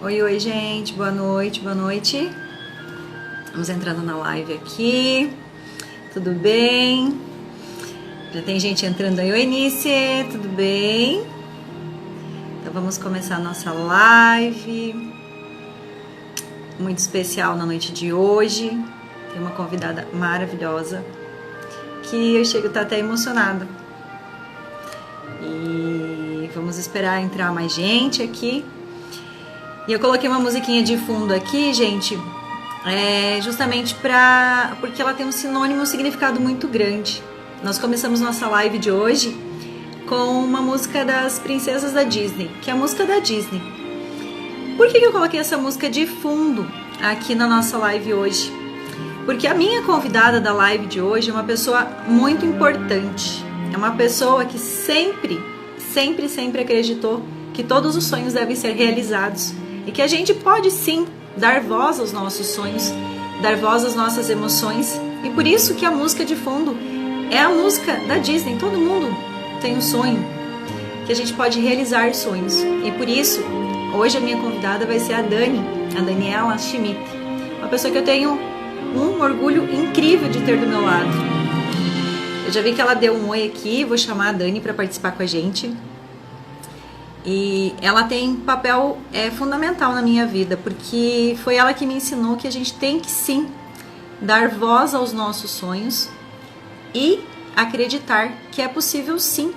Oi, oi, gente, boa noite, boa noite. Vamos entrando na live aqui, tudo bem? Já tem gente entrando aí. Oi, Nice, tudo bem? Então vamos começar a nossa live, muito especial na noite de hoje. Tem uma convidada maravilhosa que eu chego a estar até emocionada. E vamos esperar entrar mais gente aqui. E eu coloquei uma musiquinha de fundo aqui, gente, justamente porque ela tem um sinônimo, um significado muito grande. Nós começamos nossa live de hoje com uma música das princesas da Disney, que é a música da Disney. Por que eu coloquei essa música de fundo aqui na nossa live hoje? Porque a minha convidada da live de hoje é uma pessoa muito importante. É uma pessoa que sempre acreditou que todos os sonhos devem ser realizados e que a gente pode sim dar voz aos nossos sonhos, dar voz às nossas emoções. E por isso que a música de fundo é a música da Disney. Todo mundo tem um sonho, que a gente pode realizar sonhos. E por isso, hoje a minha convidada vai ser a Daniela Schmidt, uma pessoa que eu tenho um orgulho incrível de ter do meu lado. Eu já vi que ela deu um oi aqui, vou chamar a Dani para participar com a gente. E ela tem papel fundamental na minha vida, porque foi ela que me ensinou que a gente tem que sim dar voz aos nossos sonhos e acreditar que é possível sim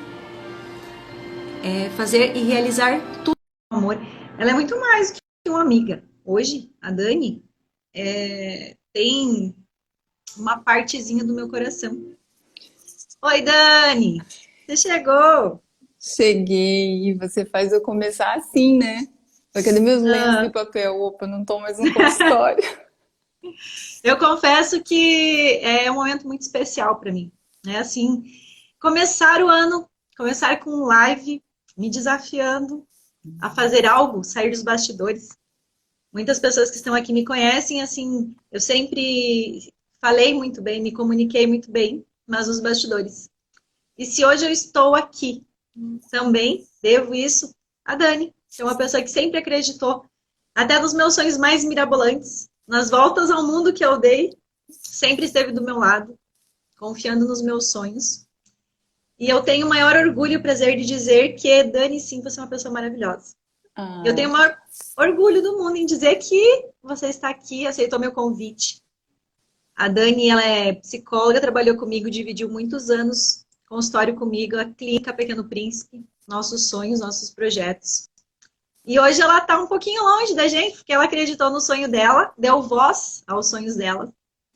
fazer e realizar tudo com amor. Ela é muito mais que uma amiga. Hoje, a Dani tem uma partezinha do meu coração. Oi, Dani! Você chegou! Cheguei, e você faz eu começar assim, né? Cadê meus lenços de Ah, papel? Opa, não tô mais no consultório. eu confesso que é um momento muito especial para mim. É assim, começar o ano, começar com um live, me desafiando a fazer algo, sair dos bastidores. Muitas pessoas que estão aqui me conhecem, assim, eu sempre falei muito bem, me comuniquei muito bem, mas nos bastidores. E se hoje eu estou aqui, também devo isso a Dani, que é uma pessoa que sempre acreditou, até nos meus sonhos mais mirabolantes, nas voltas ao mundo que eu dei, sempre esteve do meu lado, confiando nos meus sonhos. E eu tenho o maior orgulho e o prazer de dizer que, Dani, sim, você é uma pessoa maravilhosa. Eu Ah, tenho o maior orgulho do mundo em dizer que você está aqui, aceitou meu convite. A Dani, ela é psicóloga, trabalhou comigo, dividiu muitos anos consultório comigo, a Clínica Pequeno Príncipe, nossos sonhos, nossos projetos. E hoje ela está um pouquinho longe da gente, porque ela acreditou no sonho dela, deu voz aos sonhos dela.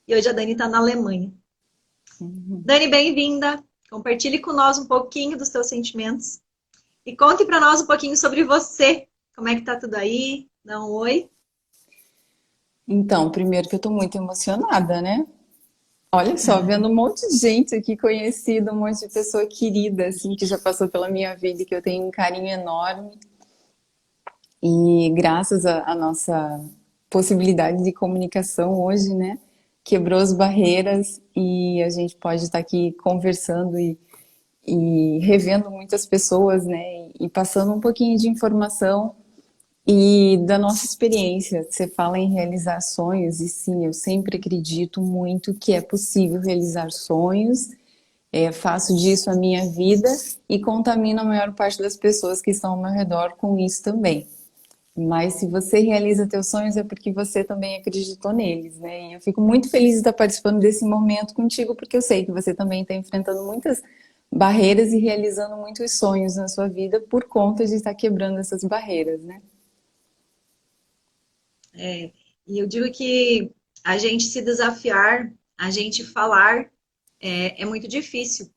E hoje a Dani está na Alemanha. uhum. Dani, bem-vinda. Compartilhe com nós um pouquinho dos seus sentimentos. E conte para nós um pouquinho sobre você. Como é que tá tudo aí? Dá um oi. Então, primeiro que eu tô muito emocionada, né? Olha só, vendo um monte de gente aqui conhecida, um monte de pessoa querida, assim, que já passou pela minha vida e que eu tenho um carinho enorme. E graças à nossa possibilidade de comunicação hoje, né? Quebrou as barreiras e a gente pode estar aqui conversando e revendo muitas pessoas, né? E passando um pouquinho de informação e da nossa experiência. Você fala em realizar sonhos, e sim, eu sempre acredito muito que é possível realizar sonhos. Faço disso a minha vida e contamino a maior parte das pessoas que estão ao meu redor com isso também. Mas se você realiza teus sonhos é porque você também acreditou neles, né? E eu fico muito feliz de estar participando desse momento contigo, porque eu sei que você também está enfrentando muitas barreiras e realizando muitos sonhos na sua vida por conta de estar quebrando essas barreiras, né? E eu digo que a gente se desafiar, a gente falar, é muito difícil.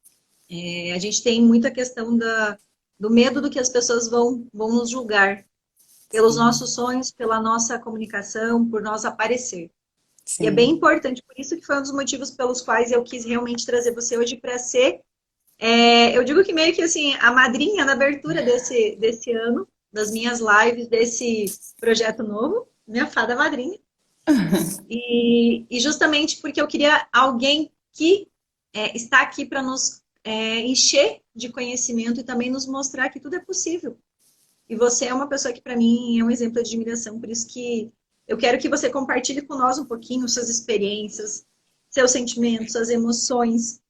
A gente tem muita questão do medo do que as pessoas vão nos julgar pelos Sim, nossos sonhos, pela nossa comunicação, por nós aparecer. E é bem sim. importante, por isso que foi um dos motivos pelos quais eu quis realmente trazer você hoje para ser, eu digo que meio que assim, a madrinha na abertura desse ano, das minhas lives, desse projeto novo, minha fada madrinha. E justamente porque eu queria alguém que está aqui para nos encher de conhecimento e também nos mostrar que tudo é possível. E você é uma pessoa que, para mim, é um exemplo de admiração. Por isso que eu quero que você compartilhe com nós um pouquinho suas experiências, seus sentimentos, suas emoções.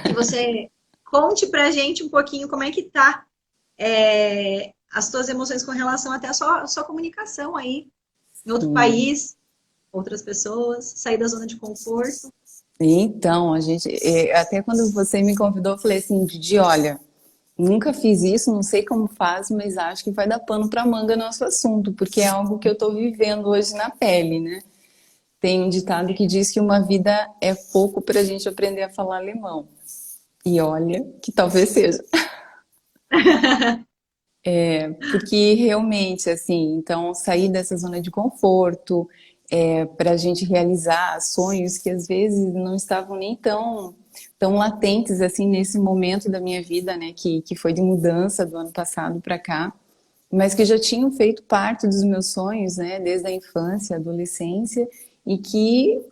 Que você conte pra gente um pouquinho como é que tá as suas emoções com relação até a sua comunicação aí, em outro Sim. país, outras pessoas, sair da zona de conforto. Então, até quando você me convidou, eu falei assim, Didi, olha, nunca fiz isso, não sei como faz, mas acho que vai dar pano para manga nosso assunto, porque é algo que eu estou vivendo hoje na pele, né? Tem um ditado que diz que uma vida é pouco para a gente aprender a falar alemão. E olha, que talvez seja. Porque realmente, assim, então sair dessa zona de conforto, para a gente realizar sonhos que às vezes não estavam nem tão latentes assim nesse momento da minha vida, né, que foi de mudança do ano passado para cá, mas que já tinham feito parte dos meus sonhos, né, desde a infância, adolescência, e que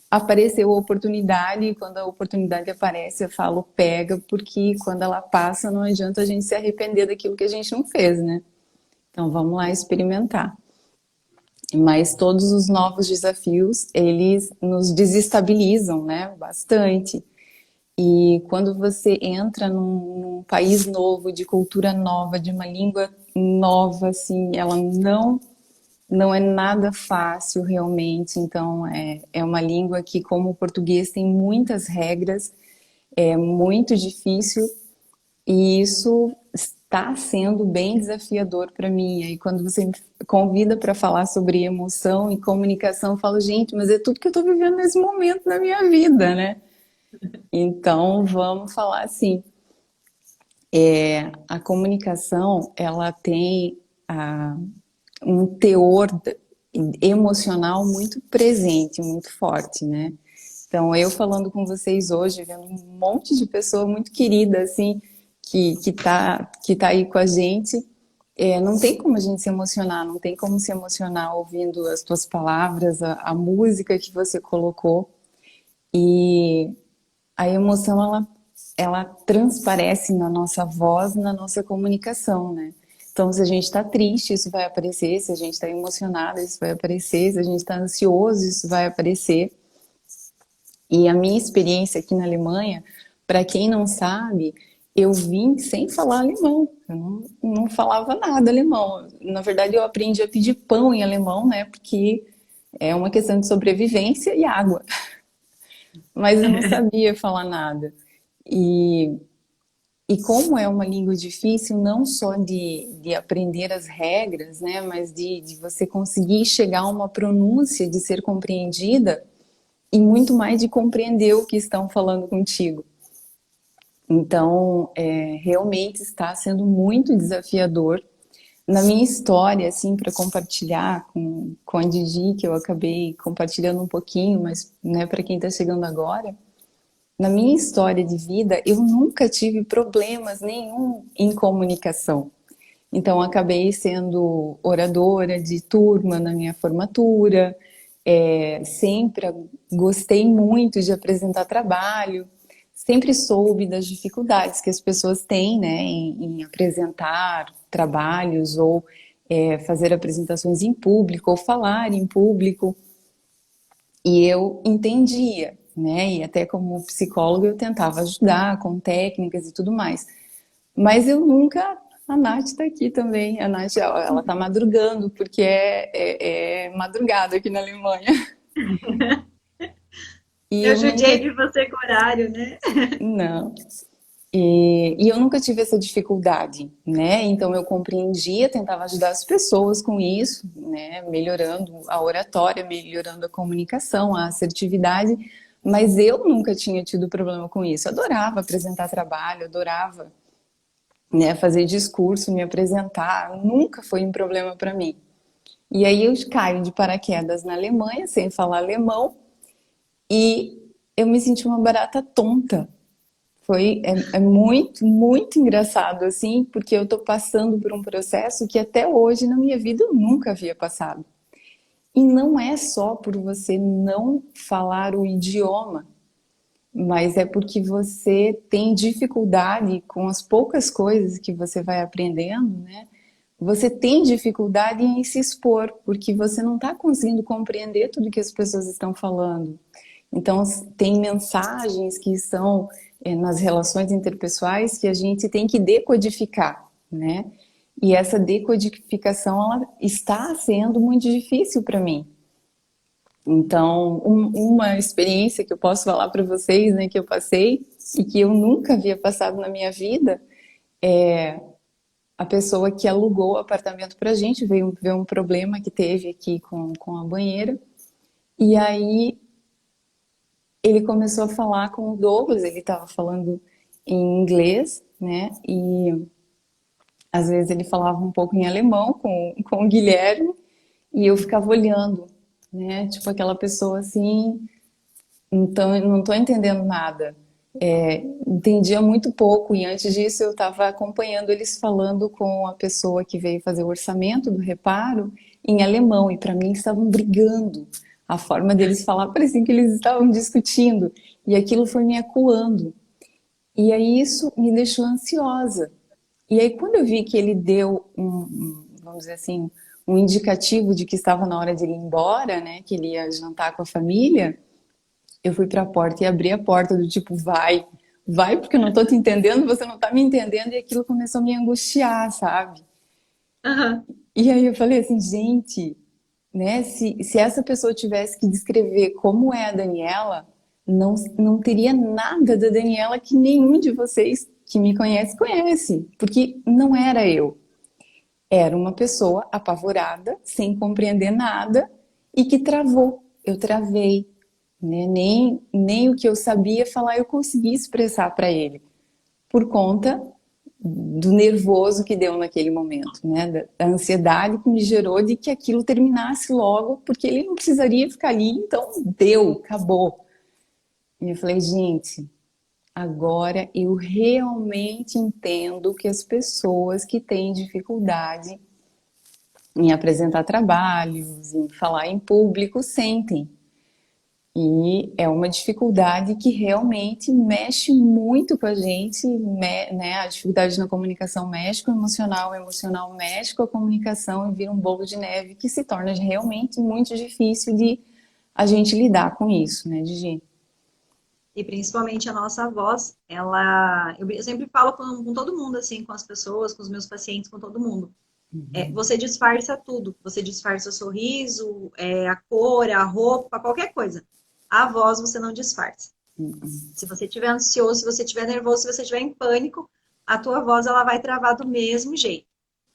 apareceu a oportunidade, e quando a oportunidade aparece, eu falo pega, porque quando ela passa não adianta a gente se arrepender daquilo que a gente não fez, né? Então vamos lá experimentar. Mas todos os novos desafios, eles nos desestabilizam, né? Bastante. E quando você entra num país novo, de cultura nova, de uma língua nova, assim, ela não é nada fácil realmente. Então é uma língua que, como o português, tem muitas regras, é muito difícil e isso está sendo bem desafiador para mim. E quando você me convida para falar sobre emoção e comunicação, eu falo, gente, mas é tudo que eu estou vivendo nesse momento da minha vida, né? Então, vamos falar assim. A comunicação, ela tem um teor emocional muito presente, muito forte, né? Então, eu falando com vocês hoje, vendo um monte de pessoa muito querida, assim, que tá aí com a gente, não tem como a gente se emocionar, não tem como se emocionar ouvindo as tuas palavras, a música que você colocou. E a emoção, ela transparece na nossa voz, na nossa comunicação, né? Então, se a gente está triste, isso vai aparecer. Se a gente está emocionado, isso vai aparecer. Se a gente está ansioso, isso vai aparecer. E a minha experiência aqui na Alemanha, para quem não sabe, eu vim sem falar alemão. Eu não falava nada alemão. Na verdade, eu aprendi a pedir pão em alemão, né? Porque é uma questão de sobrevivência e água. Mas eu não sabia falar nada. E, e como é uma língua difícil, não só de aprender as regras, né? Mas de você conseguir chegar a uma pronúncia, de ser compreendida, e muito mais de compreender o que estão falando contigo. Então, realmente está sendo muito desafiador. Na minha história, assim, para compartilhar com a Didi, que eu acabei compartilhando um pouquinho, mas né, para quem está chegando agora, na minha história de vida, eu nunca tive problemas nenhum em comunicação. Então, acabei sendo oradora de turma na minha formatura, sempre gostei muito de apresentar trabalho, sempre soube das dificuldades que as pessoas têm, né, em apresentar trabalhos ou fazer apresentações em público ou falar em público. E eu entendia, né, e até como psicóloga eu tentava ajudar com técnicas e tudo mais. Mas eu nunca. A Nath está aqui também. A Nath, ela está madrugando, porque é madrugada aqui na Alemanha. E Eu eu nunca. judiei de você com horário, né? Não. E eu nunca tive essa dificuldade, né? Então eu compreendia, tentava ajudar as pessoas com isso, né? Melhorando a oratória, melhorando a comunicação, a assertividade, mas eu nunca tinha tido problema com isso. Eu adorava apresentar trabalho, adorava, né, fazer discurso, me apresentar, nunca foi um problema para mim. E aí eu caio de paraquedas na Alemanha, sem falar alemão, e eu me senti uma barata tonta. É muito, muito engraçado, assim, porque eu tô passando por um processo que até hoje na minha vida eu nunca havia passado. E não é só por você não falar o idioma, mas é porque você tem dificuldade com as poucas coisas que você vai aprendendo, né? você tem dificuldade em se expor, porque você não está conseguindo compreender tudo que as pessoas estão falando. Então, tem mensagens que são nas relações interpessoais que a gente tem que decodificar, né? E essa decodificação, ela está sendo muito difícil para mim. Então, uma experiência que eu posso falar para vocês, né, que eu passei e que eu nunca havia passado na minha vida, é a pessoa que alugou o apartamento para a gente veio ver um problema que teve aqui com a banheira. E aí ele começou a falar com o Douglas, ele estava falando em inglês, né? E às vezes ele falava um pouco em alemão com o Guilherme e eu ficava olhando, né? Tipo aquela pessoa assim, então eu não tô entendendo nada. Entendia muito pouco e antes disso eu estava acompanhando eles falando com a pessoa que veio fazer o orçamento do reparo em alemão e para mim eles estavam brigando. A forma deles falar parecia que eles estavam discutindo e aquilo foi me acuando. E aí isso me deixou ansiosa. E aí quando eu vi que ele deu vamos dizer assim, um indicativo de que estava na hora de ele ir embora, né, que ele ia jantar com a família, eu fui para a porta e abri a porta do tipo, vai, vai, porque eu não tô te entendendo, você não tá me entendendo, e aquilo começou a me angustiar, sabe? Aham. E aí eu falei assim, gente, né, se essa pessoa tivesse que descrever como é a Daniela, não teria nada da Daniela que nenhum de vocês que me conhece, porque não era eu. Era uma pessoa apavorada, sem compreender nada e que travou. Eu travei, né? Nem o que eu sabia falar eu consegui expressar para ele, por conta do nervoso que deu naquele momento, né? Da ansiedade que me gerou de que aquilo terminasse logo, porque ele não precisaria ficar ali, então deu, acabou. E eu falei, gente, agora eu realmente entendo que as pessoas que têm dificuldade em apresentar trabalhos, em falar em público, sentem. E é uma dificuldade que realmente mexe muito com a gente, né? A dificuldade na comunicação mexe com o emocional mexe com a comunicação e vira um bolo de neve que se torna realmente muito difícil de a gente lidar com isso, né, Gigi? E principalmente a nossa voz, ela. Eu sempre falo com todo mundo, assim, com as pessoas, com os meus pacientes, com todo mundo. Você disfarça tudo. Você disfarça o sorriso, a cor, a roupa, qualquer coisa. A voz você não disfarça. Se você estiver ansioso, se você estiver nervoso, se você estiver em pânico, a tua voz ela vai travar do mesmo jeito.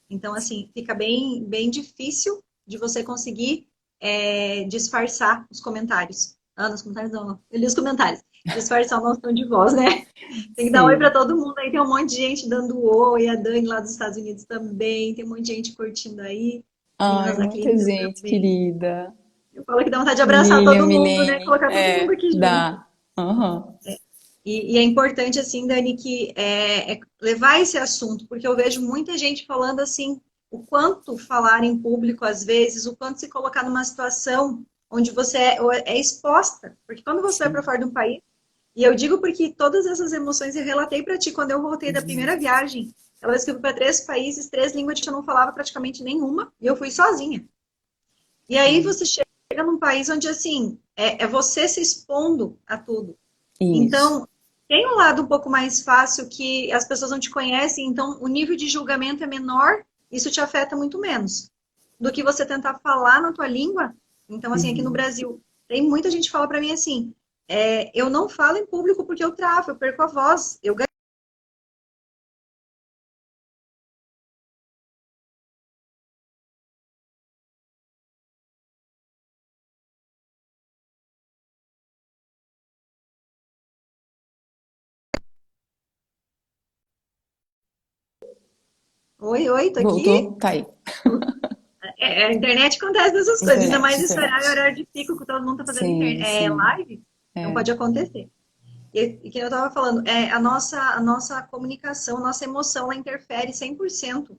Então, assim, fica bem, bem difícil de você conseguir disfarçar os comentários. Ah, nos comentários não. Eu li os comentários. Disfarçar o nosso tom de voz, né? Tem que dar oi para Sim. todo mundo. Aí tem um monte de gente dando oi. A Dani lá dos Estados Unidos também. Tem um monte de gente curtindo aí. Ai, Meninas da muita clínica gente também. querida. Eu falo que dá vontade de abraçar Lilian, todo mundo, né? Milene, Colocar todo mundo aqui junto. dá. Aham. E é importante, assim, Dani, que levar esse assunto, porque eu vejo muita gente falando assim, o quanto falar em público, às vezes, o quanto se colocar numa situação onde você é exposta. Porque quando você vai para Sim. fora de um país, e eu digo porque todas essas emoções eu relatei para ti quando eu voltei da primeira viagem. Ela escreveu para 3 países, 3 línguas que eu não falava praticamente nenhuma, e eu fui sozinha. E aí Sim. você chega num país onde, assim, é você se expondo a tudo. Isso. Então, tem um lado um pouco mais fácil que as pessoas não te conhecem, então o nível de julgamento é menor, isso te afeta muito menos do que você tentar falar na tua língua. Então, assim, aqui no Uhum. Brasil, tem muita gente que fala para mim assim, eu não falo em público porque eu travo, eu perco a voz, eu ganho. Oi, oi, tô aqui. Voltou? Tá aí. A internet acontece dessas coisas, ainda Internet, mais esse horário, internet. horário de pico, que todo mundo tá fazendo Sim, sim. live, não É. pode acontecer. E que eu estava falando, a nossa comunicação, a nossa emoção, ela interfere 100%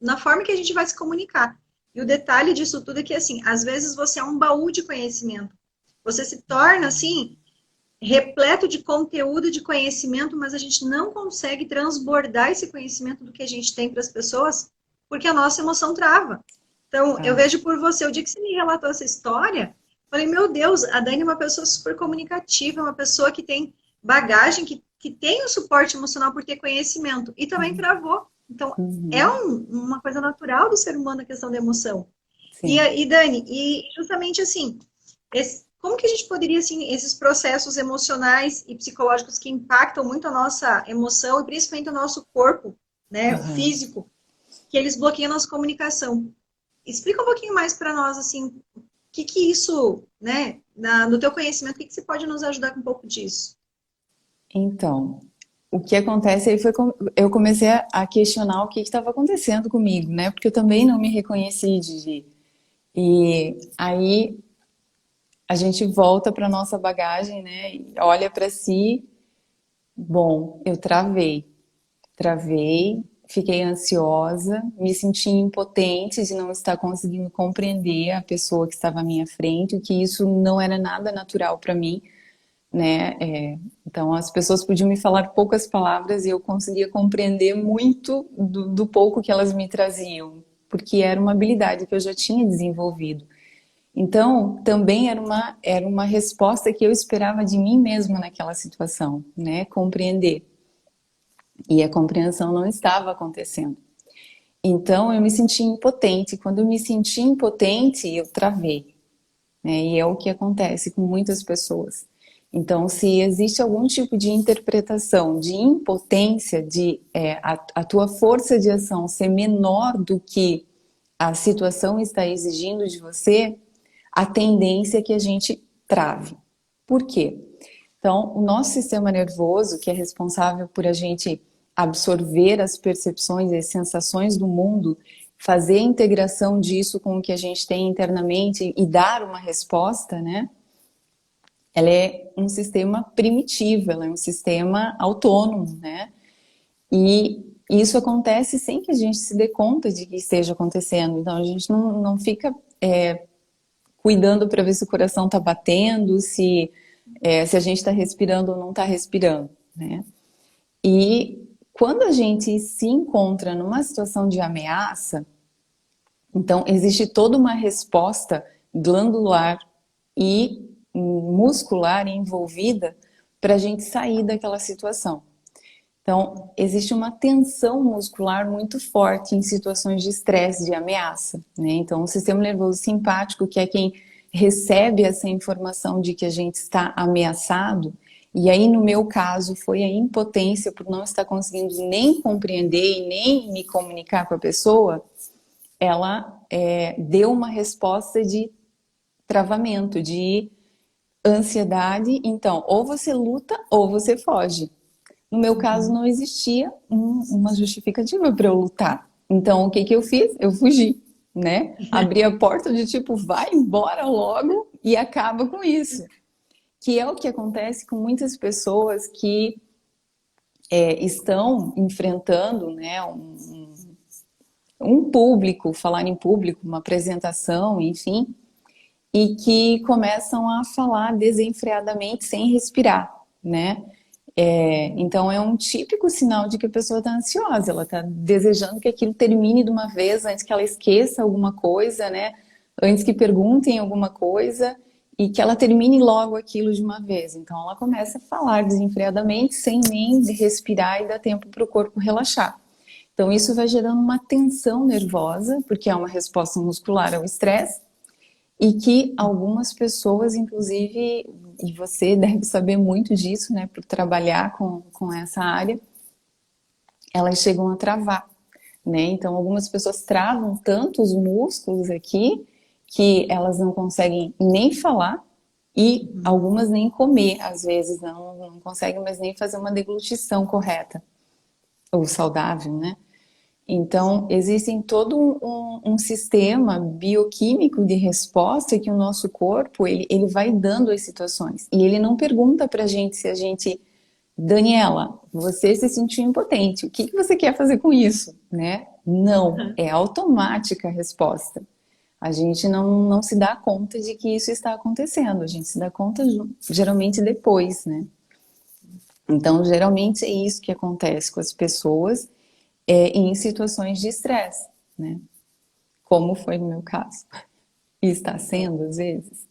na forma que a gente vai se comunicar. E o detalhe disso tudo é que, assim, às vezes você é um baú de conhecimento. Você se torna, assim, repleto de conteúdo, de conhecimento, mas a gente não consegue transbordar esse conhecimento do que a gente tem para as pessoas, porque a nossa emoção trava. Então, eu Tá. vejo por você, o dia que você me relatou essa história, falei, meu Deus, a Dani é uma pessoa super comunicativa, uma pessoa que tem bagagem, que tem o suporte emocional por ter conhecimento, e também Uhum. travou. Então, é Uhum. uma coisa natural do ser humano a questão da emoção. Sim. E Dani, e justamente assim, como que a gente poderia, assim, esses processos emocionais e psicológicos que impactam muito a nossa emoção e principalmente o nosso corpo, né, o Aham. físico, que eles bloqueiam a nossa comunicação? Explica um pouquinho mais para nós, assim, o que isso, né, no teu conhecimento, o que você pode nos ajudar com um pouco disso? Então, o que acontece aí foi eu comecei a questionar o que estava acontecendo comigo, né? Porque eu também não me reconheci, Gigi. E aí a gente volta para nossa bagagem, né? E olha para si. Bom, eu travei, fiquei ansiosa, me senti impotente de não estar conseguindo compreender a pessoa que estava à minha frente, que isso não era nada natural para mim, né? Então as pessoas podiam me falar poucas palavras e eu conseguia compreender muito do pouco que elas me traziam, porque era uma habilidade que eu já tinha desenvolvido. Então, também era uma resposta que eu esperava de mim mesma naquela situação, né? Compreender. E a compreensão não estava acontecendo. Então, eu me senti impotente. Quando eu me senti impotente, eu travei, né? E é o que acontece com muitas pessoas. Então, se existe algum tipo de interpretação de impotência, a tua força de ação ser menor do que a situação está exigindo de você, a tendência é que a gente trave. Por quê? Então, o nosso sistema nervoso, que é responsável por a gente absorver as percepções e as sensações do mundo, fazer a integração disso com o que a gente tem internamente e dar uma resposta, né? Ela é um sistema primitivo, ela é um sistema autônomo, né? E isso acontece sem que a gente se dê conta de que esteja acontecendo. Então, a gente não fica cuidando para ver se o coração está batendo, se a gente está respirando ou não está respirando, né? E quando a gente se encontra numa situação de ameaça, então existe toda uma resposta glandular e muscular envolvida para a gente sair daquela situação. Então, existe uma tensão muscular muito forte em situações de estresse, de ameaça, né? Então, o sistema nervoso simpático, que é quem recebe essa informação de que a gente está ameaçado, e aí no meu caso foi a impotência por não estar conseguindo nem compreender e nem me comunicar com a pessoa, ela deu uma resposta de travamento, de ansiedade. Então, ou você luta ou você foge. No meu caso, Uhum. não existia uma justificativa para eu lutar. Então, o que que eu fiz? Eu fugi, né? Abri a porta de tipo, vai embora logo e acaba com isso. Que é o que acontece com muitas pessoas que estão enfrentando, né, um público, falar em público, uma apresentação, enfim, e que começam a falar desenfreadamente sem respirar, né? Então é um típico sinal de que a pessoa está ansiosa, ela está desejando que aquilo termine de uma vez antes que ela esqueça alguma coisa, né? Antes que perguntem alguma coisa e que ela termine logo aquilo de uma vez. Então ela começa a falar desenfreadamente, sem nem respirar e dar tempo para o corpo relaxar. Então isso vai gerando uma tensão nervosa, porque é uma resposta muscular ao estresse, e que algumas pessoas, inclusive, e você deve saber muito disso, né, por trabalhar com essa área, elas chegam a travar, né? Então, algumas pessoas travam tanto os músculos aqui que elas não conseguem nem falar e Uhum. algumas nem comer, às vezes, não conseguem mais nem fazer uma deglutição correta ou saudável, né? Então, Sim. existem todo um sistema bioquímico de resposta que o nosso corpo, ele vai dando às situações. E ele não pergunta pra gente se a gente... Daniela, você se sentiu impotente, o que você quer fazer com isso? Né? Não, é automática a resposta. A gente não se dá conta de que isso está acontecendo, a gente se dá conta geralmente depois, né? Então, geralmente é isso que acontece com as pessoas em situações de estresse, né? Como foi no meu caso. E está sendo, às vezes.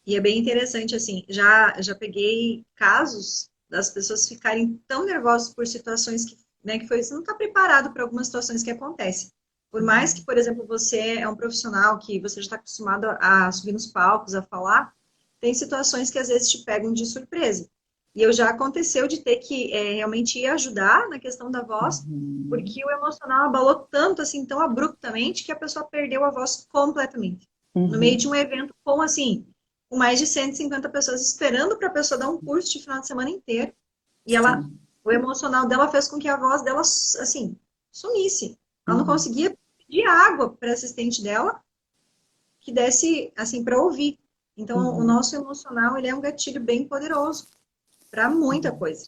E é bem interessante, assim, já peguei casos das pessoas ficarem tão nervosas por situações que, né, que foi, você não está preparado para algumas situações que acontecem. Por mais que, por exemplo, você é um profissional que você já está acostumado a subir nos palcos, a falar, tem situações que às vezes te pegam de surpresa. E eu já aconteceu de ter que realmente ir ajudar na questão da voz, Uhum. porque o emocional abalou tanto, assim, tão abruptamente, que a pessoa perdeu a voz completamente. No meio de Uhum. um evento com, assim, com mais de 150 pessoas esperando para a pessoa dar um curso de final de semana inteiro. E ela, Sim. o emocional dela fez com que a voz dela, assim, sumisse. Ela não Uhum. conseguia pedir água para assistente dela que desse, assim, para ouvir. Então, o Uhum. nosso emocional, ele é um gatilho bem poderoso para muita coisa.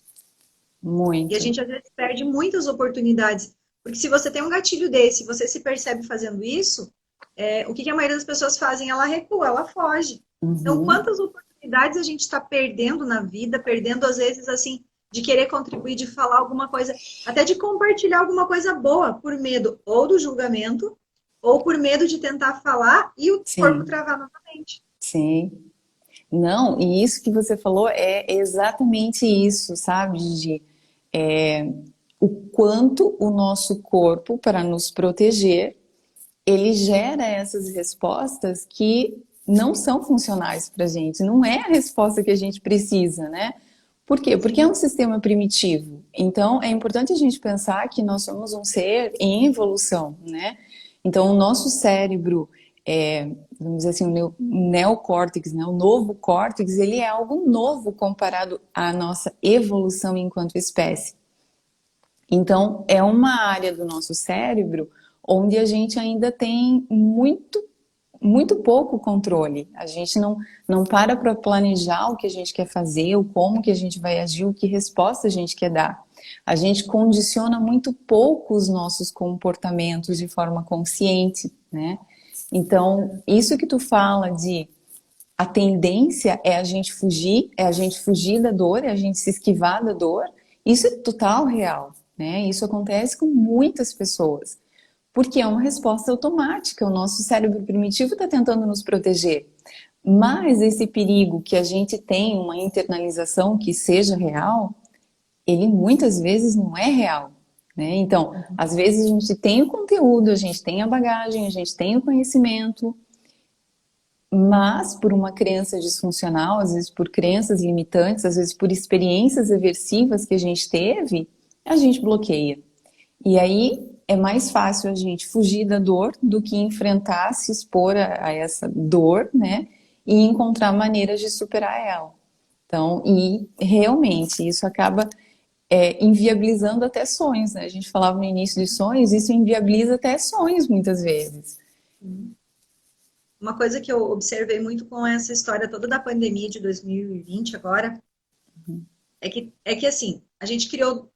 E a Muito. gente, às vezes, perde muitas oportunidades. Porque se você tem um gatilho desse, você se percebe fazendo isso, o que a maioria das pessoas fazem? Ela recua, ela foge. Então, Uhum. quantas oportunidades a gente está perdendo na vida, perdendo, às vezes, assim, de querer contribuir, de falar alguma coisa, até de compartilhar alguma coisa boa, por medo ou do julgamento, ou por medo de tentar falar e o corpo Sim, travar novamente. sim. Não, e isso que você falou é exatamente isso, sabe, Gigi? É, o quanto o nosso corpo, para nos proteger, ele gera essas respostas que não são funcionais para a gente, não é a resposta que a gente precisa, né? Por quê? Porque é Sim, um sistema primitivo. Então, é importante a gente pensar que nós somos um ser em evolução, né? Então, o nosso cérebro, vamos dizer assim, o neocórtex, né? O novo córtex, ele é algo novo comparado à nossa evolução enquanto espécie. Então, é uma área do nosso cérebro onde a gente ainda tem muito pouco controle. A gente não para planejar o que a gente quer fazer, o como que a gente vai agir, o que resposta a gente quer dar. A gente condiciona muito pouco os nossos comportamentos de forma consciente, né? Então, isso que tu fala de a tendência é a gente fugir, é a gente fugir da dor, é a gente se esquivar da dor. Isso é total real, né? Isso acontece com muitas pessoas, porque é uma resposta automática. O nosso cérebro primitivo está tentando nos proteger. Mas esse perigo que a gente tem, uma internalização que seja real, ele muitas vezes não é real. Né? Então, às vezes a gente tem o conteúdo, a gente tem a bagagem, a gente tem o conhecimento, mas por uma crença disfuncional, às vezes por crenças limitantes, às vezes por experiências aversivas que a gente teve, a gente bloqueia. E aí é mais fácil a gente fugir da dor do que enfrentar, se expor a essa dor, né? E encontrar maneiras de superar ela. Então, e realmente isso acaba inviabilizando até sonhos, né? A gente falava no início de sonhos, isso inviabiliza até sonhos muitas vezes. uma coisa que eu observei muito com essa história toda da pandemia de 2020 agora, é que assim, a gente criou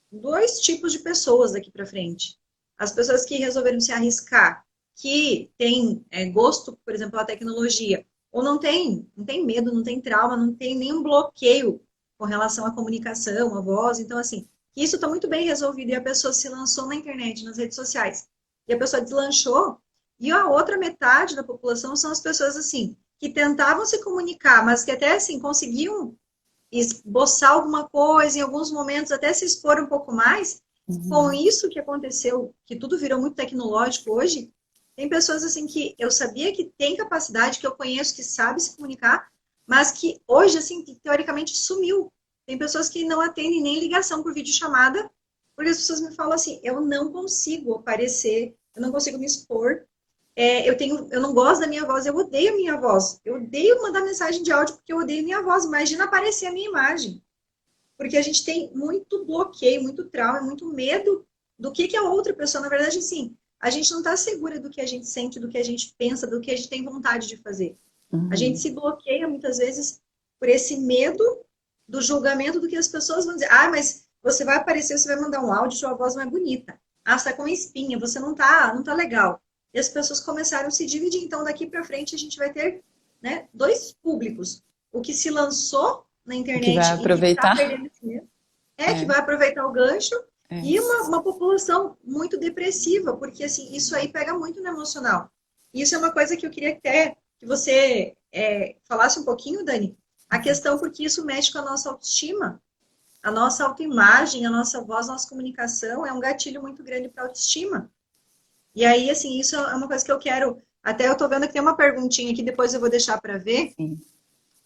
dois tipos de pessoas daqui para frente. As pessoas que resolveram se arriscar, que têm gosto, por exemplo, pela tecnologia, ou não tem medo, não tem trauma, não tem nenhum bloqueio com relação à comunicação, à voz. Então, assim, isso está muito bem resolvido e a pessoa se lançou na internet, nas redes sociais. E a pessoa deslanchou. E a outra metade da população são as pessoas, assim, que tentavam se comunicar, mas que até, assim, conseguiam esboçar alguma coisa, em alguns momentos até se expor um pouco mais. Com Uhum, isso que aconteceu, que tudo virou muito tecnológico hoje, tem pessoas assim que eu sabia que tem capacidade, que eu conheço, que sabe se comunicar, mas que hoje, assim, teoricamente sumiu. Tem pessoas que não atendem nem ligação por videochamada, porque as pessoas me falam assim, eu não consigo aparecer, eu não consigo me expor, eu não gosto da minha voz, eu odeio a minha voz. Eu odeio mandar mensagem de áudio porque eu odeio a minha voz. Imagina aparecer a minha imagem. Porque a gente tem muito bloqueio, muito trauma, muito medo do que a outra pessoa, na verdade, sim, a gente não está segura do que a gente sente, do que a gente pensa, do que a gente tem vontade de fazer. A gente uhum, se bloqueia muitas vezes por esse medo do julgamento do que as pessoas vão dizer. Ah, mas você vai aparecer, você vai mandar um áudio, sua voz não é bonita. Ah, você está com espinha, você não tá legal. e as pessoas começaram a se dividir. Então, daqui para frente, a gente vai ter, né, dois públicos. O que se lançou na O que vai internet e que está aproveitar? perdendo dinheiro, que É, vai aproveitar o gancho, é. e uma população muito depressiva, porque assim, isso aí pega muito no emocional. Isso é uma coisa que eu queria até que você falasse um pouquinho, Dani, a questão porque isso mexe com a nossa autoestima, a nossa autoimagem, a nossa voz, a nossa comunicação é um gatilho muito grande para a autoestima. E aí, assim, isso é uma coisa que eu quero. Até eu tô vendo que tem uma perguntinha aqui, depois eu vou deixar para ver. Sim.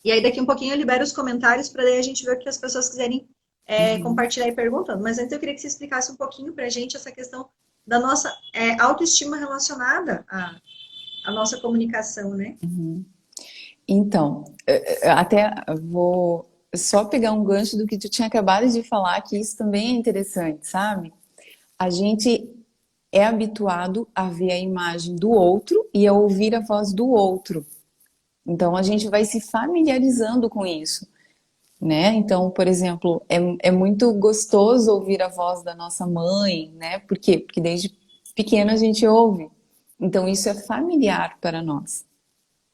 E aí, daqui um pouquinho eu libero os comentários para daí a gente ver o que as pessoas quiserem Uhum. compartilhar e perguntando. Mas antes eu queria que você explicasse um pouquinho para a gente essa questão da nossa autoestima relacionada à nossa comunicação, né? Então, até vou só pegar um gancho do que tu tinha acabado de falar, que isso também é interessante, sabe? A gente é habituado a ver a imagem do outro e a ouvir a voz do outro. Então, a gente vai se familiarizando com isso, né? Então, por exemplo, é muito gostoso ouvir a voz da nossa mãe, né? Por quê? Porque desde pequeno a gente ouve. Então, isso é familiar para nós.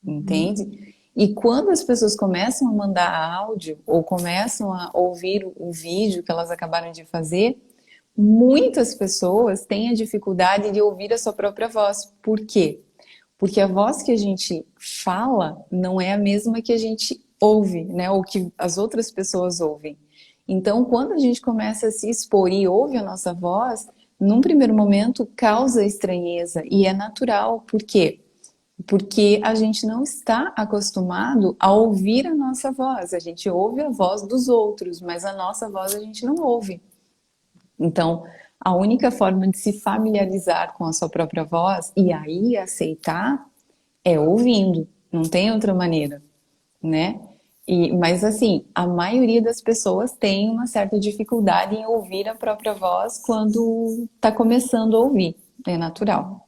Uhum. Entende? E quando as pessoas começam a mandar áudio ou começam a ouvir o vídeo que elas acabaram de fazer, muitas pessoas têm a dificuldade de ouvir a sua própria voz. Por quê? Porque a voz que a gente fala não é a mesma que a gente ouve, né? Ou que as outras pessoas ouvem. Então, quando a gente começa a se expor e ouve a nossa voz, num primeiro momento causa estranheza e é natural. Por quê? Porque a gente não está acostumado a ouvir a nossa voz. A gente ouve a voz dos outros, mas a nossa voz a gente não ouve. Então, a única forma de se familiarizar com a sua própria voz e aí aceitar é ouvindo. Não tem outra maneira, né? Mas assim, a maioria das pessoas tem uma certa dificuldade em ouvir a própria voz quando está começando a ouvir. É natural.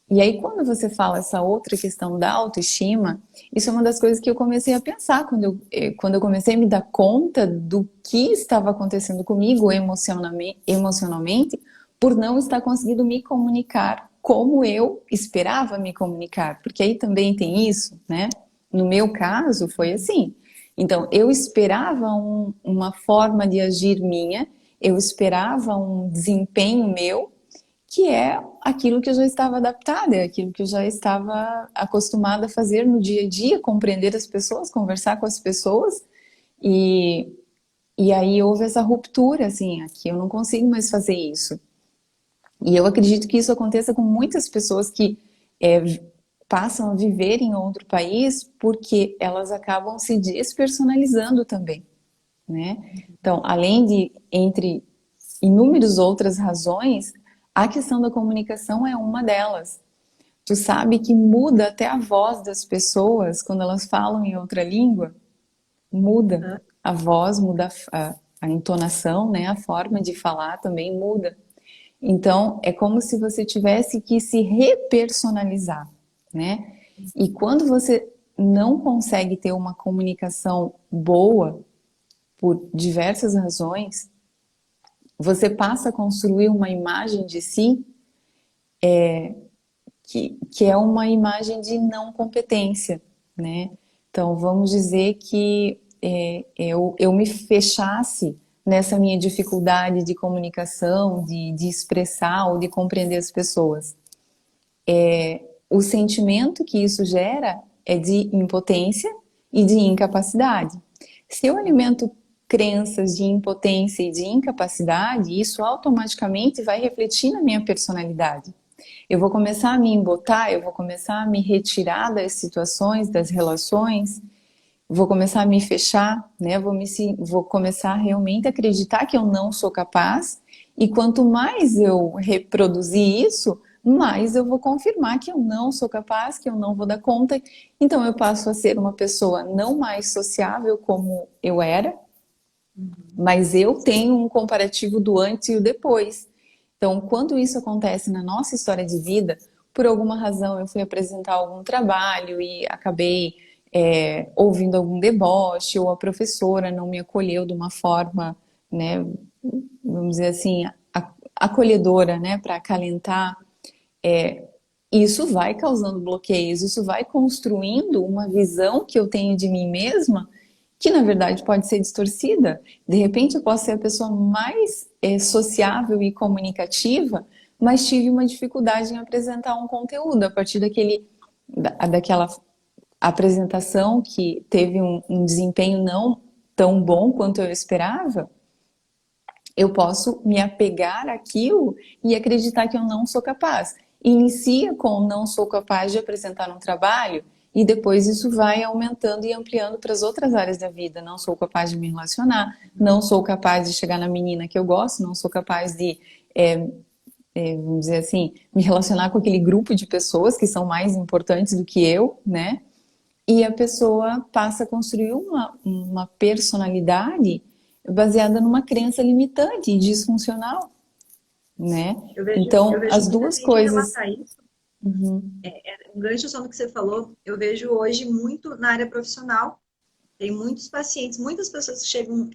E aí, quando você fala essa outra questão da autoestima, isso é uma das coisas que eu comecei a pensar quando eu comecei a me dar conta do que estava acontecendo comigo emocionalmente, por não estar conseguindo me comunicar como eu esperava me comunicar. Porque aí também tem isso, né? No meu caso, foi assim. Então, eu esperava uma forma de agir minha, eu esperava um desempenho meu, que é aquilo que eu já estava adaptada, é aquilo que eu já estava acostumada a fazer no dia a dia, compreender as pessoas, conversar com as pessoas, e, e aí houve essa ruptura, assim, aqui eu não consigo mais fazer isso. E eu acredito que isso aconteça com muitas pessoas que é, passam a viver em outro país porque elas acabam se despersonalizando também, né? Então, além de, entre inúmeras outras razões, a questão da comunicação é uma delas. Tu sabe que muda até a voz das pessoas quando elas falam em outra língua? Muda. A voz muda, a entonação, né? A forma de falar também muda. Então, é como se você tivesse que se repersonalizar, né? E quando você não consegue ter uma comunicação boa, por diversas razões, você passa a construir uma imagem de si que é uma imagem de não competência, né? Então, vamos dizer que eu me fechasse nessa minha dificuldade de comunicação, de expressar ou de compreender as pessoas. O sentimento que isso gera é de impotência e de incapacidade. Se eu alimento crenças de impotência e de incapacidade, isso automaticamente vai refletir na minha personalidade. Eu vou começar a me embotar, eu vou começar a me retirar das situações, das relações, vou começar a me fechar, né? Vou começar realmente a acreditar que eu não sou capaz, e quanto mais eu reproduzir isso, mais eu vou confirmar que eu não sou capaz, que eu não vou dar conta. Então eu passo a ser uma pessoa não mais sociável como eu era, mas eu tenho um comparativo do antes e o depois. Então, quando isso acontece na nossa história de vida, por alguma razão eu fui apresentar algum trabalho e acabei ouvindo algum deboche, ou a professora não me acolheu de uma forma, né, vamos dizer assim, acolhedora, né, para acalentar. isso vai causando bloqueios, isso vai construindo uma visão que eu tenho de mim mesma que na verdade pode ser distorcida. De repente eu posso ser a pessoa mais sociável e comunicativa, mas tive uma dificuldade em apresentar um conteúdo a partir daquela apresentação que teve um desempenho não tão bom quanto eu esperava. Eu posso me apegar àquilo e acreditar que eu não sou capaz. Inicia com não sou capaz de apresentar um trabalho e depois isso vai aumentando e ampliando para as outras áreas da vida. Não sou capaz de me relacionar, não sou capaz de chegar na menina que eu gosto, não sou capaz de, vamos dizer assim, me relacionar com aquele grupo de pessoas que são mais importantes do que eu, né? E a pessoa passa a construir uma personalidade baseada numa crença limitante e disfuncional, né? Eu Então, vejo as muita duas gente coisas. relatar isso. Uhum, Um gancho só no que você falou, eu vejo hoje muito na área profissional. Tem muitos pacientes, muitas pessoas que chegam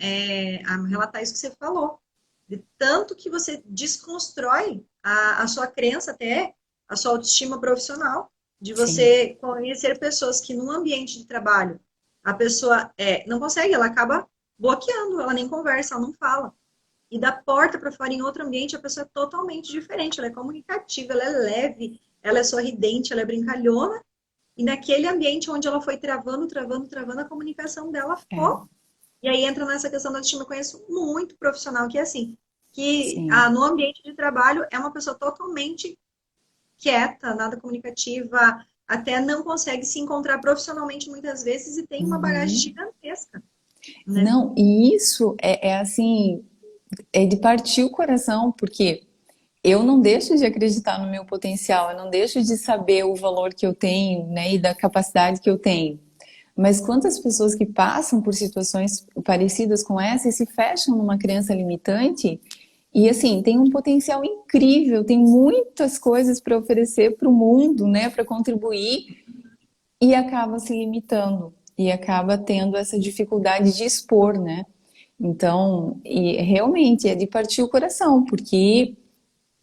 a relatar isso que você falou. De tanto que você desconstrói a sua crença até, a sua autoestima profissional, de sim. você conhecer pessoas que num ambiente de trabalho a pessoa não consegue, ela acaba bloqueando, ela nem conversa, ela não fala. E da porta para fora, em outro ambiente, a pessoa é totalmente diferente. Ela é comunicativa, ela é leve, ela é sorridente, ela é brincalhona. E naquele ambiente onde ela foi travando, travando, travando, a comunicação dela É, ficou. E aí entra nessa questão da autoestima. Eu conheço muito profissional que é assim, que sim. no ambiente de trabalho é uma pessoa totalmente quieta, nada comunicativa, até não consegue se encontrar profissionalmente muitas vezes e tem uma bagagem Uhum. gigantesca, né? Não, e isso é assim, é de partir o coração, porque eu não deixo de acreditar no meu potencial, eu não deixo de saber o valor que eu tenho, né, e da capacidade que eu tenho. Mas quantas pessoas que passam por situações parecidas com essa e se fecham numa crença limitante e assim, tem um potencial incrível, tem muitas coisas para oferecer para o mundo, né, para contribuir e acaba se limitando e acaba tendo essa dificuldade de expor, né? Então, e realmente é de partir o coração, porque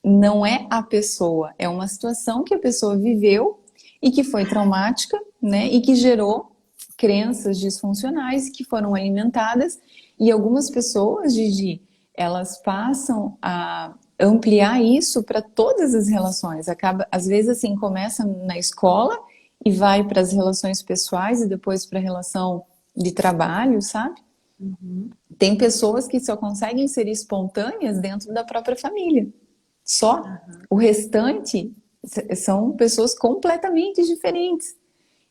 não é a pessoa, é uma situação que a pessoa viveu e que foi traumática, né? E que gerou crenças disfuncionais que foram alimentadas. E algumas pessoas, Gigi, elas passam a ampliar isso para todas as relações. Acaba, às vezes, assim, começa na escola e vai para as relações pessoais e depois para a relação de trabalho, sabe? Uhum. Tem pessoas que só conseguem ser espontâneas dentro da própria família. Só. Uhum. O restante são pessoas completamente diferentes.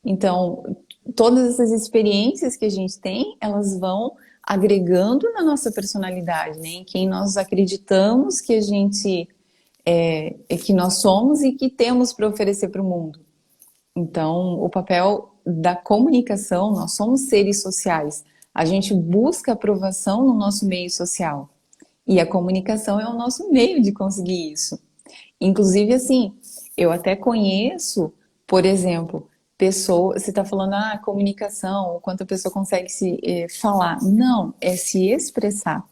Então, todas essas experiências que a gente tem, elas vão agregando na nossa personalidade, né? Em quem nós acreditamos que a gente que nós somos e que temos para oferecer para o mundo. Então, o papel da comunicação, nós somos seres sociais. A gente busca aprovação no nosso meio social. E a comunicação é o nosso meio de conseguir isso. Inclusive, assim, eu até conheço, por exemplo, pessoa, você está falando, comunicação, o quanto a pessoa consegue se falar. Não, é se expressar.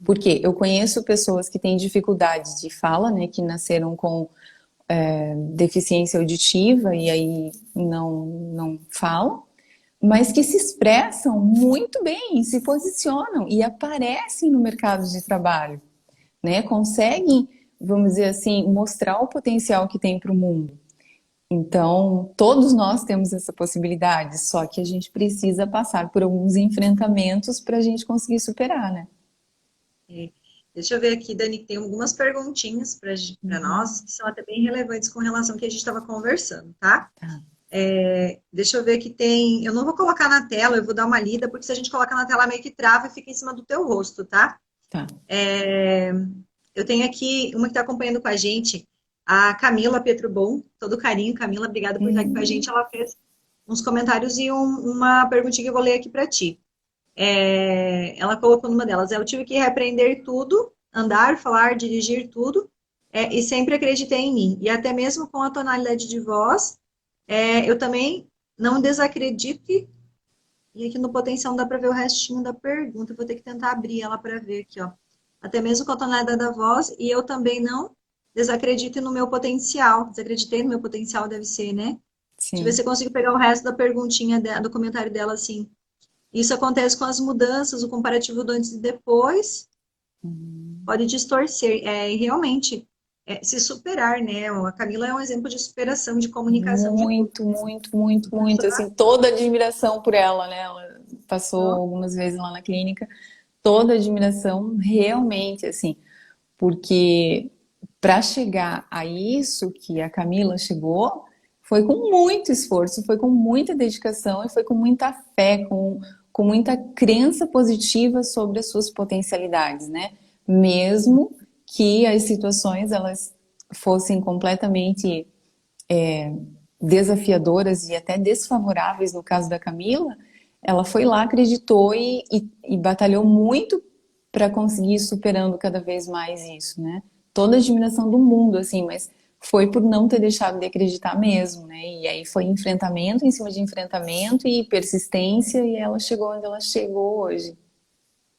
Porque eu conheço pessoas que têm dificuldade de fala, né, que nasceram com deficiência auditiva e aí não falam, mas que se expressam muito bem, se posicionam e aparecem no mercado de trabalho, né? Conseguem, vamos dizer assim, mostrar o potencial que tem para o mundo. Então, todos nós temos essa possibilidade, só que a gente precisa passar por alguns enfrentamentos para a gente conseguir superar, né? É. Deixa eu ver aqui, Dani, que tem algumas perguntinhas para Uhum. nós, que são até bem relevantes com relação ao que a gente estava conversando, tá? Tá, Deixa eu ver que tem. Eu não vou colocar na tela, eu vou dar uma lida, porque se a gente coloca na tela meio que trava e fica em cima do teu rosto, tá? tá. É, eu tenho aqui uma que está acompanhando com a gente, a Camila Petrobon. Todo carinho, Camila, obrigada por estar aqui com a Uhum. gente. Ela fez uns comentários e uma perguntinha que eu vou ler aqui para ti. Ela colocou numa delas: eu tive que reaprender tudo, andar, falar, dirigir tudo, e sempre acreditei em mim. E até mesmo com a tonalidade de voz, eu também não desacredito. E aqui no potencial não dá para ver o restinho da pergunta. Eu vou ter que tentar abrir ela para ver aqui, ó. Até mesmo com a tonalidade da voz, e eu também não desacredite no meu potencial. Desacreditei no meu potencial, deve ser, né? Deixa eu ver Sim. se eu consigo pegar o resto da perguntinha, do comentário dela, assim. Isso acontece com as mudanças, o comparativo do antes e depois Uhum. pode distorcer. E realmente, se superar, né? A Camila é um exemplo de superação, de comunicação, de tudo. Muito, muito, muito, muito, Professora, assim, toda admiração por ela, né? Ela passou ó, algumas vezes lá na clínica, toda admiração realmente, assim, porque para chegar a isso que a Camila chegou, foi com muito esforço, foi com muita dedicação e foi com muita fé, com muita crença positiva sobre as suas potencialidades, né? Mesmo que as situações elas fossem completamente desafiadoras e até desfavoráveis no caso da Camila, ela foi lá, acreditou e batalhou muito para conseguir ir superando cada vez mais isso, né? Toda a admiração do mundo, assim, mas foi por não ter deixado de acreditar mesmo, né? E aí foi enfrentamento em cima de enfrentamento e persistência e ela chegou onde ela chegou hoje.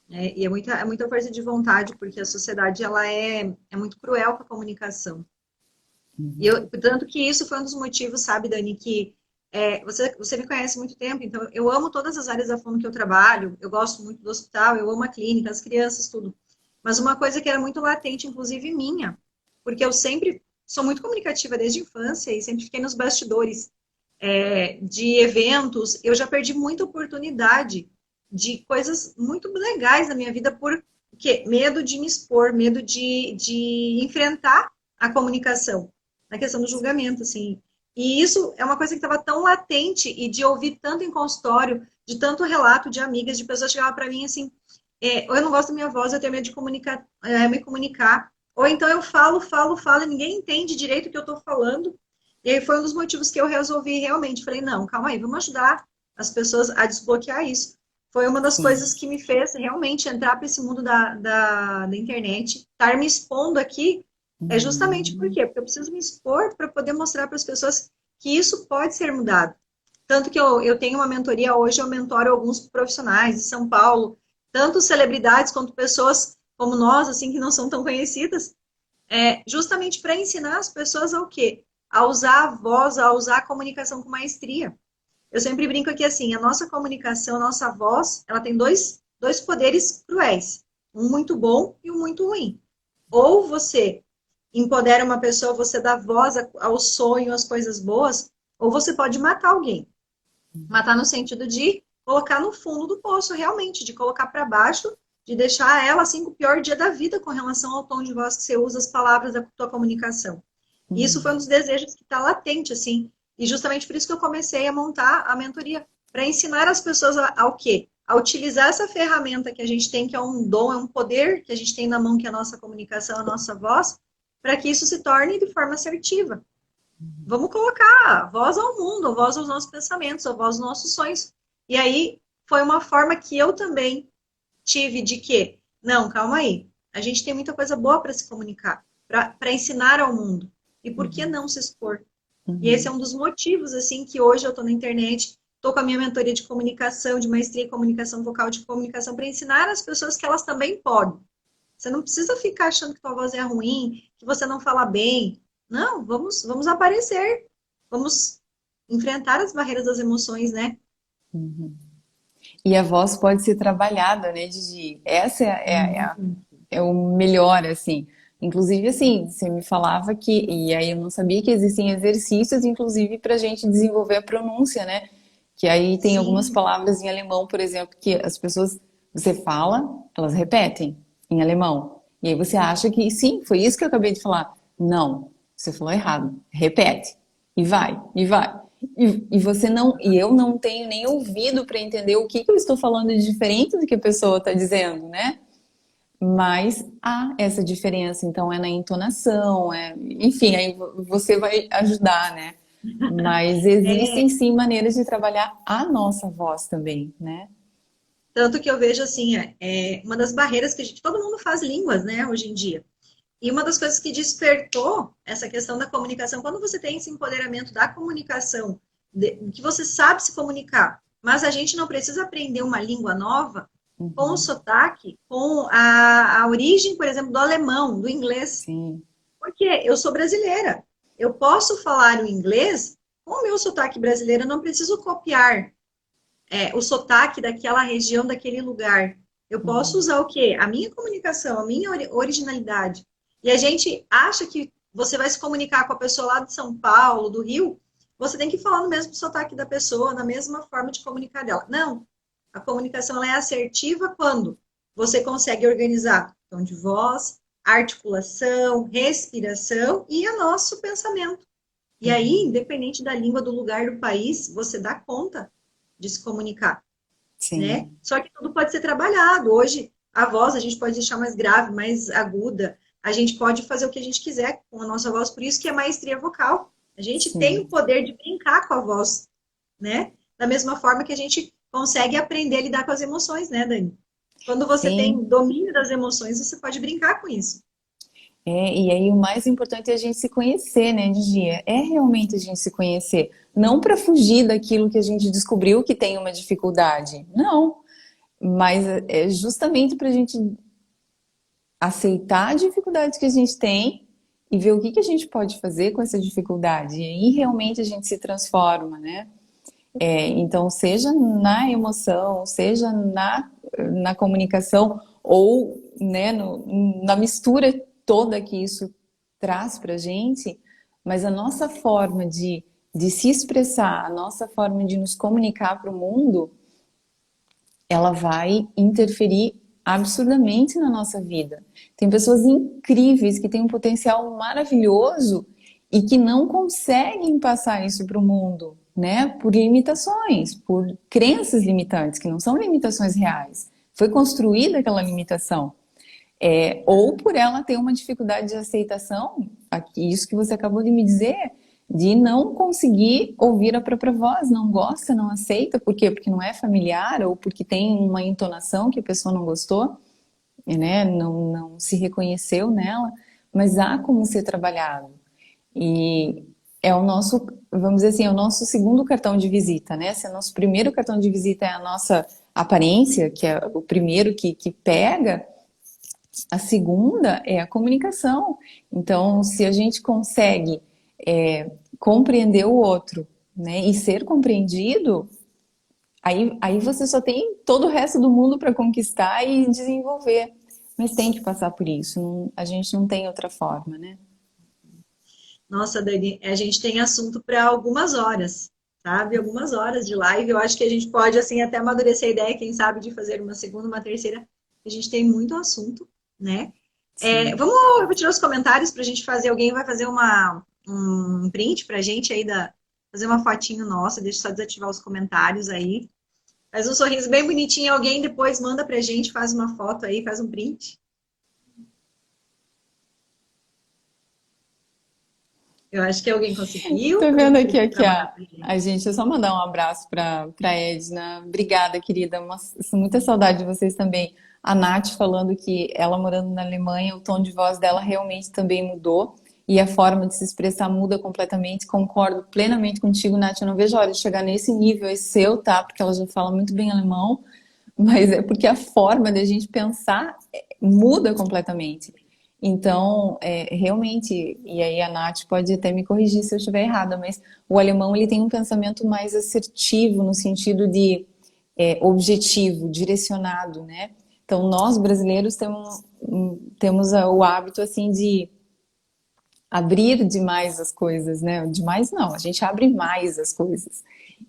e é muita força de vontade, porque a sociedade ela é muito cruel com a comunicação. E eu, tanto que isso foi um dos motivos, sabe, Dani, que você me conhece há muito tempo, então eu amo todas as áreas da fono que eu trabalho, eu gosto muito do hospital, eu amo a clínica, as crianças, tudo. Mas uma coisa que era muito latente, inclusive minha, porque eu sempre sou muito comunicativa desde a infância e sempre fiquei nos bastidores de eventos, eu já perdi muita oportunidade de coisas muito legais na minha vida por quê? Medo de me expor, medo de enfrentar a comunicação, na questão do julgamento, assim. E isso é uma coisa que estava tão latente e de ouvir tanto em consultório, de tanto relato de amigas, de pessoas que chegavam para mim assim, ou eu não gosto da minha voz, eu tenho medo de me comunicar, ou então eu falo, falo, falo e ninguém entende direito o que eu estou falando. E aí foi um dos motivos que eu resolvi realmente. Falei, não, calma aí, vamos ajudar as pessoas a desbloquear isso. Foi uma das Sim. coisas que me fez realmente entrar para esse mundo da internet. Estar me expondo aqui é justamente por Uhum. quê? Porque eu preciso me expor para poder mostrar para as pessoas que isso pode ser mudado. Tanto que eu tenho uma mentoria hoje, eu mentoro alguns profissionais de São Paulo, tanto celebridades quanto pessoas como nós, assim, que não são tão conhecidas, justamente para ensinar as pessoas ao quê? A usar a voz, a usar a comunicação com maestria. Eu sempre brinco aqui assim, a nossa comunicação, a nossa voz, ela tem dois poderes cruéis, um muito bom e um muito ruim. Ou você empodera uma pessoa, você dá voz ao sonho, às coisas boas, ou você pode matar alguém. Matar no sentido de colocar no fundo do poço, realmente, de colocar para baixo, de deixar ela assim com o pior dia da vida com relação ao tom de voz que você usa, as palavras da tua comunicação. E isso foi um Uhum. dos desejos que está latente, assim. E justamente por isso que eu comecei a montar a mentoria, para ensinar as pessoas ao quê? A utilizar essa ferramenta que a gente tem, que é um dom, é um poder que a gente tem na mão, que é a nossa comunicação, a nossa voz, para que isso se torne de forma assertiva. Vamos colocar a voz ao mundo, a voz aos nossos pensamentos, a voz aos nossos sonhos. E aí foi uma forma que eu também tive de que, não, calma aí, a gente tem muita coisa boa para se comunicar, para ensinar ao mundo. E por que Uhum. não se expor? E esse é Uhum. um dos motivos, assim, que hoje eu estou na internet, estou com a minha mentoria de comunicação, de maestria em comunicação vocal, de comunicação, para ensinar as pessoas que elas também podem. Você não precisa ficar achando que tua voz é ruim, que você não fala bem. Não, vamos aparecer. Vamos enfrentar as barreiras das emoções, né? Uhum. E a voz pode ser trabalhada, né, Didi? Essa é o melhor, assim. Inclusive, assim, você me falava que, e aí eu não sabia que existem exercícios, inclusive, para a gente desenvolver a pronúncia, né? Que aí tem algumas Sim, palavras em alemão, por exemplo, que as pessoas, você fala, elas repetem em alemão. E aí você acha que, sim, foi isso que eu acabei de falar. Não, você falou errado. Repete. E vai, e vai. E você não, e eu não tenho nem ouvido para entender o que eu estou falando de diferente do que a pessoa está dizendo, né? Mas há essa diferença, então é na entonação, enfim, aí você vai ajudar, né? Mas existem sim maneiras de trabalhar a nossa voz também, né? tanto que eu vejo assim, uma das barreiras que todo mundo faz línguas, né, hoje em dia. E uma das coisas que despertou essa questão da comunicação, quando você tem esse empoderamento da comunicação, que você sabe se comunicar, mas a gente não precisa aprender uma língua nova com o Uhum, sotaque, com a origem, por exemplo, do alemão, do inglês. sim. Porque eu sou brasileira. Eu posso falar o inglês com o meu sotaque brasileiro, eu não preciso copiar o sotaque daquela região, daquele lugar. Eu posso Uhum. usar o quê? A minha comunicação, a minha originalidade. E a gente acha que você vai se comunicar com a pessoa lá de São Paulo, do Rio, você tem que falar no mesmo sotaque da pessoa, na mesma forma de comunicar dela. Não. A comunicação ela é assertiva quando você consegue organizar tom de voz, articulação, respiração e o nosso pensamento. E aí, Uhum. independente da língua, do lugar, do país, você dá conta de se comunicar, né? Sim, Só que tudo pode ser trabalhado. Hoje, a voz a gente pode deixar mais grave, mais aguda. A gente pode fazer o que a gente quiser com a nossa voz, por isso que é maestria vocal. A gente tem o sim, poder de brincar com a voz, né? Da mesma forma que a gente consegue aprender a lidar com as emoções, né, Dani? Quando você tem sim. domínio das emoções, você pode brincar com isso. E aí o mais importante é a gente se conhecer, né, Gigi? É realmente a gente se conhecer. Não para fugir daquilo que a gente descobriu que tem uma dificuldade. Não. Mas é justamente para a gente aceitar a dificuldade que a gente tem e ver o que que a gente pode fazer com essa dificuldade. E aí realmente a gente se transforma, né? Então, seja na emoção, seja na comunicação, ou né, na mistura toda que isso traz para a gente, mas a nossa forma de se expressar, a nossa forma de nos comunicar para o mundo, ela vai interferir absurdamente na nossa vida. Tem pessoas incríveis que têm um potencial maravilhoso e que não conseguem passar isso para o mundo, né? Por limitações, por crenças limitantes, que não são limitações reais. Foi construída aquela limitação. Ou por ela ter uma dificuldade de aceitação, isso que você acabou de me dizer, de não conseguir ouvir a própria voz, não gosta, não aceita, por quê? Porque não é familiar ou porque tem uma entonação que a pessoa não gostou, né? Não se reconheceu nela, mas há como ser trabalhado. E é o nosso, vamos dizer assim, é o nosso segundo cartão de visita, né? Se o nosso primeiro cartão de visita é a nossa aparência, que é o primeiro que pega, a segunda é a comunicação. Então, se a gente consegue compreender o outro, né, e ser compreendido, aí você só tem todo o resto do mundo para conquistar e desenvolver. Mas tem que passar por isso. A gente não tem outra forma, né? Nossa, Dani, a gente tem assunto para algumas horas, sabe? Algumas horas de live. Eu acho que a gente pode, assim, até amadurecer a ideia, quem sabe, de fazer uma segunda, uma terceira. A gente tem muito assunto, né? Sim. Eu vou tirar os comentários para a gente fazer. Alguém vai fazer um print para a gente aí, fazer uma fotinho nossa. Deixa eu só desativar os comentários aí. Faz um sorriso bem bonitinho. Alguém depois manda para a gente, faz uma foto aí, faz um print. Eu acho que alguém conseguiu. Tô Alguém vendo conseguiu aqui trabalhar para a a gente. gente. Deixa eu só mandar um abraço para Edna. Obrigada, querida. Muita saudade de vocês também. A Nath falando que ela morando na Alemanha, o tom de voz dela realmente também mudou e a forma de se expressar muda completamente. Concordo plenamente contigo, Nath. Eu não vejo a hora de chegar nesse nível esse seu, tá? Porque ela já fala muito bem alemão, mas é porque a forma de a gente pensar muda completamente. Então, realmente, e aí a Nath pode até me corrigir se eu estiver errada, mas o alemão ele tem um pensamento mais assertivo no sentido de objetivo, direcionado, né? Então, nós brasileiros temos o hábito assim de abrir demais as coisas, né? Demais não, a gente abre mais as coisas.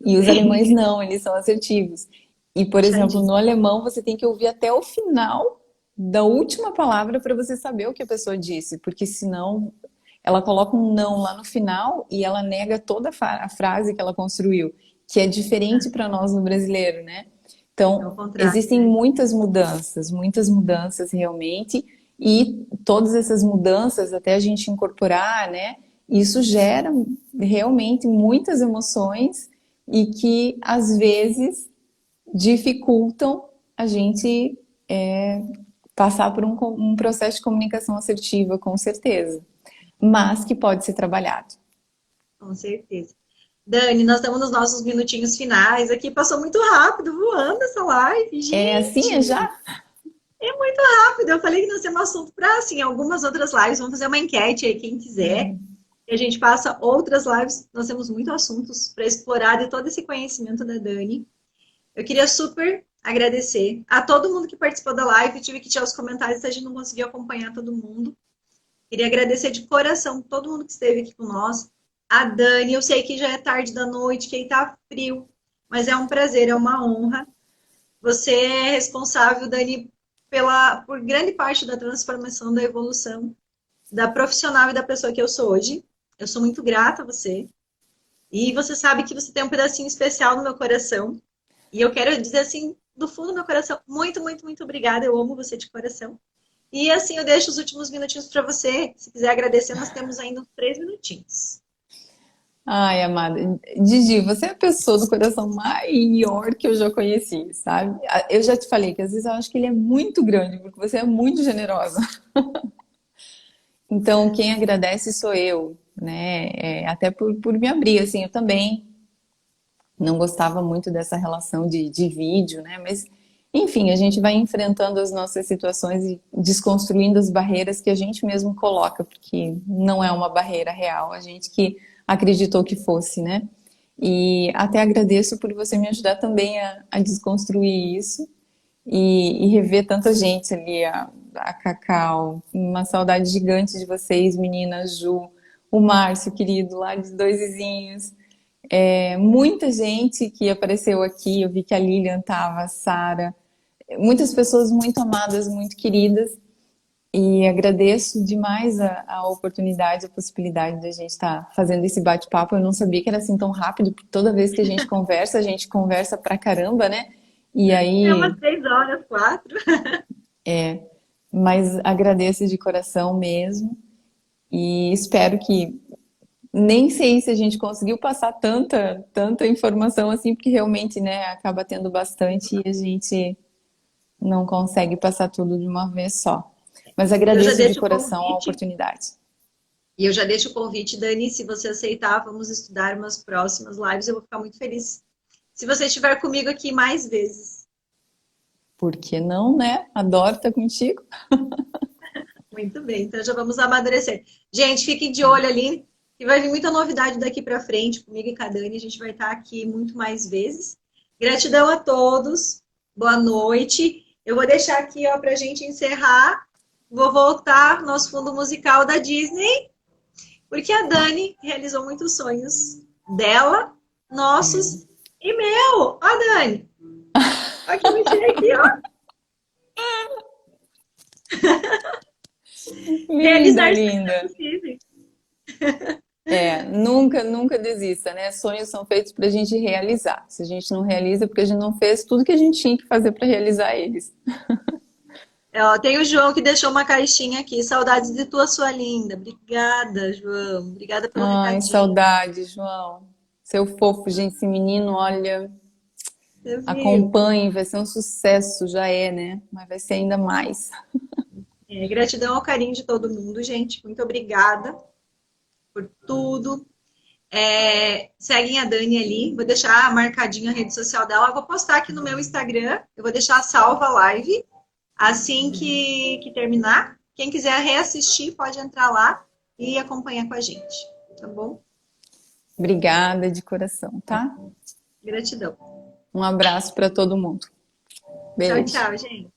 E os alemães não, eles são assertivos. E, por exemplo, Fechadinho. no alemão você tem que ouvir até o final da última palavra para você saber o que a pessoa disse, porque senão ela coloca um não lá no final e ela nega toda a frase que ela construiu, que é diferente para nós no brasileiro, né? É o Então, contrário, existem né? muitas mudanças realmente, e todas essas mudanças, até a gente incorporar, né? Isso gera realmente muitas emoções e que às vezes dificultam a gente passar por um processo de comunicação assertiva, com certeza, mas que pode ser trabalhado. Com certeza. Dani, nós estamos nos nossos minutinhos finais aqui. Passou muito rápido, voando essa live, É assim, gente. já? É muito rápido. Eu falei que nós temos assunto para, assim, algumas outras lives. Vamos fazer uma enquete aí, quem quiser. Uhum. E a gente passa outras lives. Nós temos muitos assuntos para explorar de todo esse conhecimento da Dani. Eu queria super agradecer a todo mundo que participou da live. Eu tive que tirar os comentários, a gente não conseguiu acompanhar todo mundo. Queria agradecer de coração todo mundo que esteve aqui com nós. A Dani, eu sei que já é tarde da noite, que aí tá frio, mas é um prazer, é uma honra. Você é responsável, Dani, por grande parte da transformação, da evolução, da profissional e da pessoa que eu sou hoje. Eu sou muito grata a você. E você sabe que você tem um pedacinho especial no meu coração. E eu quero dizer assim, do fundo do meu coração, muito, muito, muito obrigada. Eu amo você de coração. E assim, eu deixo os últimos minutinhos para você. Se quiser agradecer, nós temos ainda uns 3 minutinhos. Ai, amada, Gigi, você é a pessoa do coração maior que eu já conheci, sabe? Eu já te falei que às vezes eu acho que ele é muito grande, porque você é muito generosa. Então, quem agradece sou eu, né? Até por me abrir, assim, eu também não gostava muito dessa relação de vídeo, né? Mas, enfim, a gente vai enfrentando as nossas situações e desconstruindo as barreiras que a gente mesmo coloca, porque não é uma barreira real, a gente que acreditou que fosse, né? E até agradeço por você me ajudar também a desconstruir isso e rever tanta gente ali, a Cacau, uma saudade gigante de vocês, meninas, Ju, o Márcio, querido, lá de Dois Vizinhos. Muita gente que apareceu aqui, eu vi que a Lilian tava, a Sara, muitas pessoas muito amadas, muito queridas, e agradeço demais a oportunidade, a possibilidade de a gente estar fazendo esse bate-papo. Eu não sabia que era assim tão rápido, porque toda vez que a gente conversa pra caramba, né? E É aí, umas 3 horas, 4. mas agradeço de coração mesmo, e espero que nem sei se a gente conseguiu passar tanta informação assim, porque realmente, né, acaba tendo bastante e a gente não consegue passar tudo de uma vez só. Mas Eu já agradeço de deixo o coração a convite. oportunidade. E eu já deixo o convite, Dani, se você aceitar, vamos estudar umas próximas lives. Eu vou ficar muito feliz. Se você estiver comigo aqui mais vezes. Por que não, né? Adoro estar contigo. Muito bem, então já vamos amadurecer. Gente, fiquem de olho ali, que vai vir muita novidade daqui para frente, comigo e com a Dani. A gente vai estar aqui muito mais vezes. Gratidão a todos, boa noite. Eu vou deixar aqui, ó, para a gente encerrar. Vou voltar no nosso fundo musical da Disney, porque a Dani realizou muitos sonhos dela, nossos e meu. Ó, Dani, olha que eu mexi aqui, ó. Linda, Realizar sonhos linda. possíveis. Nunca desista, né? Sonhos são feitos para a gente realizar. Se a gente não realiza, é porque a gente não fez tudo que a gente tinha que fazer para realizar eles. Ó, tem o João que deixou uma caixinha aqui. Saudades de tua, sua linda. Obrigada, João. Obrigada pelo Ai, recadinho. saudade, João. Seu fofo, gente, esse menino, olha, Você viu? acompanhe, vai ser um sucesso, já é, né? Mas vai ser ainda mais. Gratidão ao carinho de todo mundo, gente. Muito obrigada por tudo. Seguem a Dani ali. Vou deixar marcadinho a rede social dela. Eu vou postar aqui no meu Instagram. Eu vou deixar salva a live assim que terminar. Quem quiser reassistir, pode entrar lá e acompanhar com a gente. Tá bom? Obrigada de coração, tá? Gratidão. Um abraço para todo mundo. Tchau, Beijo. tchau, gente.